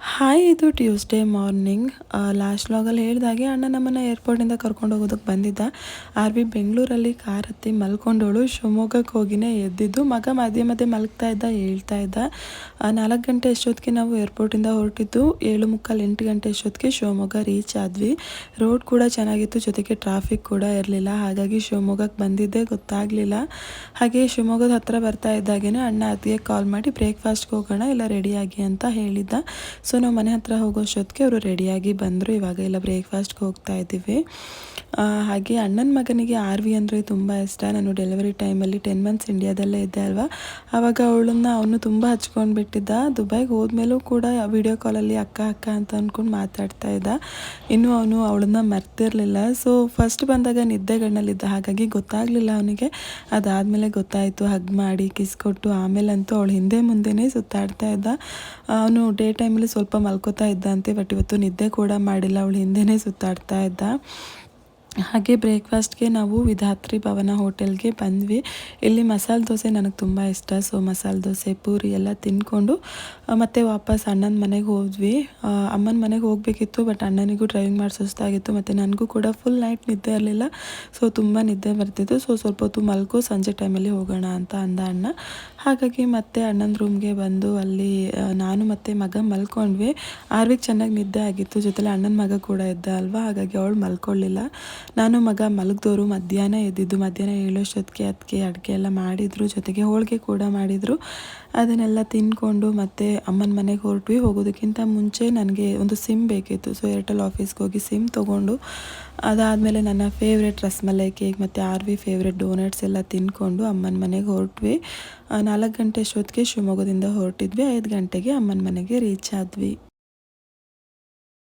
Hi, ಇದು Tuesday morning. Last ವ್ಲಾಗಲ್ಲಿ ಹೇಳ್ದಾಗೆ ಅಣ್ಣ ನಮ್ಮನ್ನು ಏರ್ಪೋರ್ಟಿಂದ ಕರ್ಕೊಂಡು ಹೋಗೋದಕ್ಕೆ ಬಂದಿದ್ದ. ಬೆಂಗಳೂರಲ್ಲಿ ಕಾರ್ ಹತ್ತಿ ಮಲ್ಕೊಂಡವಳು ಶಿವಮೊಗ್ಗಕ್ಕೆ ಹೋಗಿನೇ ಎದ್ದಿದ್ದು. ಮಗ ಮಧ್ಯೆ ಮಧ್ಯೆ ಮಲಗ್ತಾ ಇದ್ದ, ಹೇಳ್ತಾ ಇದ್ದ. 4 ಗಂಟೆ ಅಷ್ಟೊತ್ತಿಗೆ ನಾವು ಏರ್ಪೋರ್ಟಿಂದ ಹೊರಟಿದ್ದು. 7:45 8 ಗಂಟೆ ಅಷ್ಟೊತ್ತಿಗೆ ಶಿವಮೊಗ್ಗ ರೀಚ್ ಆದ್ವಿ. ರೋಡ್ ಕೂಡ ಚೆನ್ನಾಗಿತ್ತು, ಜೊತೆಗೆ ಟ್ರಾಫಿಕ್ ಕೂಡ ಇರಲಿಲ್ಲ. ಹಾಗಾಗಿ ಶಿವಮೊಗ್ಗಕ್ಕೆ ಬಂದಿದ್ದೇ ಗೊತ್ತಾಗಲಿಲ್ಲ. ಹಾಗೆ ಶಿವಮೊಗ್ಗದ ಹತ್ರ ಬರ್ತಾ ಇದ್ದಾಗೇ ಅಣ್ಣ ಅತ್ತಿಗೆ ಕಾಲ್ ಮಾಡಿ ಬ್ರೇಕ್ಫಾಸ್ಟ್ಗೆ ಹೋಗೋಣ, ಇಲ್ಲ ರೆಡಿಯಾಗಿ ಅಂತ ಹೇಳಿದ್ದ. ಸೊ ನಾವು ಮನೆ ಹತ್ರ ಹೋಗೋಷ್ಟೊತ್ತಿಗೆ ಅವರು ರೆಡಿಯಾಗಿ ಬಂದರು. ಇವಾಗ ಎಲ್ಲ ಬ್ರೇಕ್ಫಾಸ್ಟ್ಗೆ ಹೋಗ್ತಾ ಇದ್ದೀವಿ. ಹಾಗೆ ಅಣ್ಣನ ಮಗನಿಗೆ ಆರ್ವಿ ಅಂದರೆ ತುಂಬ ಇಷ್ಟ. ನಾನು ಡೆಲಿವರಿ ಟೈಮಲ್ಲಿ 10 ಮಂತ್ಸ್ ಇಂಡಿಯಾದಲ್ಲೇ ಇದ್ದೆ ಅಲ್ವಾ, ಆವಾಗ ಅವನು ತುಂಬ ಹಚ್ಕೊಂಡು ಬಿಟ್ಟಿದ್ದ. ದುಬೈಗೆ ಹೋದ್ಮೇಲೂ ಕೂಡ ವಿಡಿಯೋ ಕಾಲಲ್ಲಿ ಅಕ್ಕ ಅಕ್ಕ ಅಂತ ಅಂದ್ಕೊಂಡು ಮಾತಾಡ್ತಾ ಇದ್ದ. ಇನ್ನೂ ಅವಳನ್ನ ಮರ್ತಿರಲಿಲ್ಲ. ಸೊ ಫಸ್ಟ್ ಬಂದಾಗ ನಿದ್ದೆಗಣ್ಣಲ್ಲಿದ್ದ, ಹಾಗಾಗಿ ಗೊತ್ತಾಗಲಿಲ್ಲ ಅವನಿಗೆ. ಅದಾದಮೇಲೆ ಗೊತ್ತಾಯಿತು, ಹಗ್ ಮಾಡಿ ಕಿಸ್ ಕೊಟ್ಟು ಆಮೇಲಂತೂ ಅವಳು ಹಿಂದೆ ಮುಂದೆನೇ ಸುತ್ತಾಡ್ತಾ ಇದ್ದ. ಅವನು ಡೇ ಟೈಮಲ್ಲಿ ಸ್ವಲ್ಪ ಮಲ್ಕೋತಾ ಇದ್ದಂತೆ, ಬಟ್ ಇವತ್ತು ನಿದ್ದೆ ಕೂಡ ಮಾಡಿಲ್ಲ, ಅವಳು ಹಿಂದೆನೇ ಸುತ್ತಾಡ್ತಾ ಇದ್ದ. ಹಾಗೆ ಬ್ರೇಕ್ಫಾಸ್ಟ್ಗೆ ನಾವು ವಿಧಾತ್ರಿ ಭವನ ಹೋಟೆಲ್ಗೆ ಬಂದ್ವಿ. ಇಲ್ಲಿ ಮಸಾಲೆ ದೋಸೆ ನನಗೆ ತುಂಬ ಇಷ್ಟ. ಸೊ ಮಸಾಲೆ ದೋಸೆ, ಪೂರಿ ಎಲ್ಲ ತಿಂದ್ಕೊಂಡು ಮತ್ತೆ ವಾಪಸ್ ಅಣ್ಣನ ಮನೆಗೆ ಹೋದ್ವಿ. ಅಮ್ಮನ ಮನೆಗೆ ಹೋಗಬೇಕಿತ್ತು, ಬಟ್ ಅಣ್ಣನಿಗೂ ಡ್ರೈವಿಂಗ್ ಮಾಡಿ ಸುಸ್ತಾಗಿತ್ತು, ಮತ್ತು ನನಗೂ ಕೂಡ ಫುಲ್ ನೈಟ್ ನಿದ್ದೆ ಇರಲಿಲ್ಲ. ಸೊ ತುಂಬ ನಿದ್ದೆ ಬರ್ತಿತ್ತು. ಸೊ ಸ್ವಲ್ಪ ಹೊತ್ತು ಮಲ್ಕೋ, ಸಂಜೆ ಟೈಮಲ್ಲಿ ಹೋಗೋಣ ಅಂತ ಅಂದ ಅಣ್ಣ. ಹಾಗಾಗಿ ಮತ್ತೆ ಅಣ್ಣನ ರೂಮ್ಗೆ ಬಂದು ಅಲ್ಲಿ ನಾನು ಮತ್ತು ಮಗ ಮಲ್ಕೊಂಡ್ವಿ. ಆರ್ವಿಗೆ ಚೆನ್ನಾಗಿ ನಿದ್ದೆ ಆಗಿತ್ತು, ಜೊತೆಲಿ ಅಣ್ಣನ ಮಗ ಕೂಡ ಇದ್ದ ಅಲ್ವಾ, ಹಾಗಾಗಿ ಅವಳು ಮಲ್ಕೊಳ್ಳಿಲ್ಲ. ನಾನು ಮಗ ಮಲಗಿದವರು ಮಧ್ಯಾಹ್ನ ಎದ್ದಿದ್ದು. ಮಧ್ಯಾಹ್ನ ಏಳೋಷ್ಟೊತ್ತಿಗೆ ಅದಕ್ಕೆ ಅಡುಗೆ ಎಲ್ಲ ಮಾಡಿದರು, ಜೊತೆಗೆ ಹೋಳಿಗೆ ಕೂಡ ಮಾಡಿದರು. ಅದನ್ನೆಲ್ಲ ತಿಂದ್ಕೊಂಡು ಮತ್ತೆ ಅಮ್ಮನ ಮನೆಗೆ ಹೊರಟ್ವಿ. ಹೋಗೋದಕ್ಕಿಂತ ಮುಂಚೆ ನನಗೆ ಒಂದು ಸಿಮ್ ಬೇಕಿತ್ತು. ಸೊ ಏರ್ಟೆಲ್ ಆಫೀಸ್ಗೆ ಹೋಗಿ ಸಿಮ್ ತೊಗೊಂಡು, ಅದಾದಮೇಲೆ ನನ್ನ ಫೇವ್ರೆಟ್ ರಸಮಲೈ ಕೇಕ್ ಮತ್ತು ಆರ್ವಿ ಫೇವ್ರೆಟ್ ಡೋನಟ್ಸ್ ಎಲ್ಲ ತಿಂದ್ಕೊಂಡು ಅಮ್ಮನ ಮನೆಗೆ ಹೊರಟ್ವಿ. 4 ಗಂಟೆ ಅಷ್ಟೊತ್ತಿಗೆ ಶಿವಮೊಗ್ಗದಿಂದ ಹೊರಟಿದ್ವಿ. 5 ಗಂಟೆಗೆ ಅಮ್ಮನ ಮನೆಗೆ ರೀಚ್ ಆದ್ವಿ.